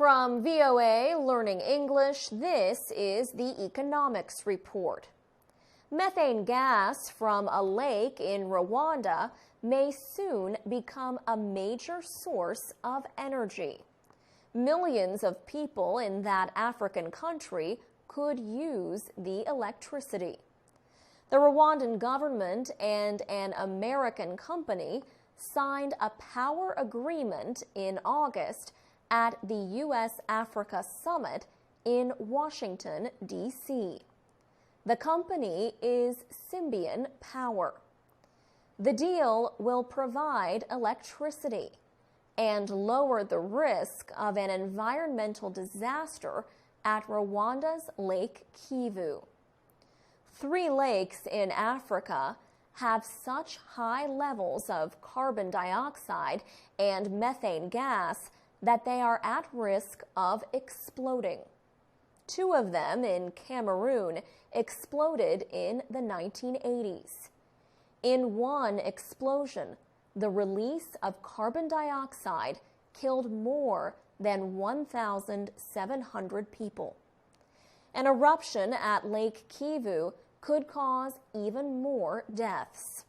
From VOA Learning English, this is the Economics Report. Methane gas from a lake in Rwanda may soon become a major source of energy. Millions of people in that African country could use the electricity. The Rwandan government and an American company signed a power agreement in August at the U.S.-Africa Summit in Washington, D.C. The company is Symbian Power. The deal will provide electricity and lower the risk of an environmental disaster at Rwanda's Lake Kivu. 3 lakes in Africa have such high levels of carbon dioxide and methane gas that they are at risk of exploding. 2 of them in Cameroon exploded in the 1980s. In one explosion, the release of carbon dioxide killed more than 1,700 people. An eruption at Lake Kivu could cause even more deaths.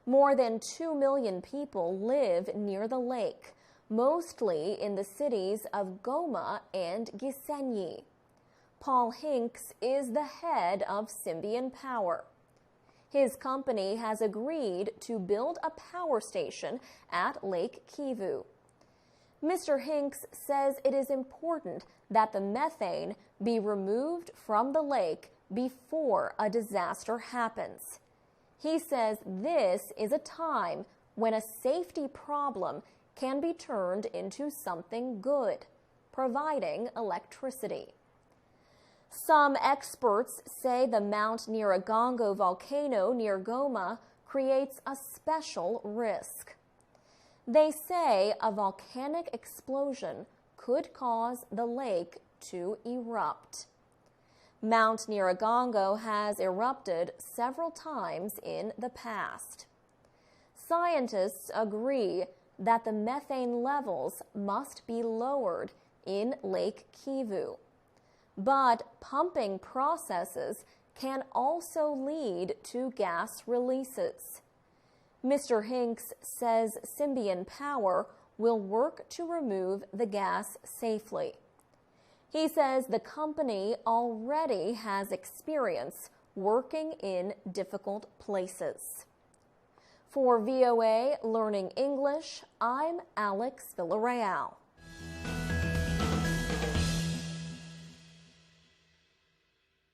More than 2 million people live near the lake, mostly in the cities of Goma and Gisenyi. Paul Hinks is the head of Symbian Power. His company has agreed to build a power station at Lake Kivu. Mr. Hinks says it is important that the methane be removed from the lake before a disaster happens. He says this is a time when a safety problem can be turned into something good, providing electricity. Some experts say the Mount Nyiragongo volcano near Goma creates a special risk. They say a volcanic explosion could cause the lake to erupt. Mount Nyiragongo has erupted several times in the past. Scientists agree that the methane levels must be lowered in Lake Kivu. But pumping processes can also lead to gas releases. Mr. Hinks says Symbian Power will work to remove the gas safely. He says the company already has experience working in difficult places. For VOA Learning English, I'm Alex Villarreal.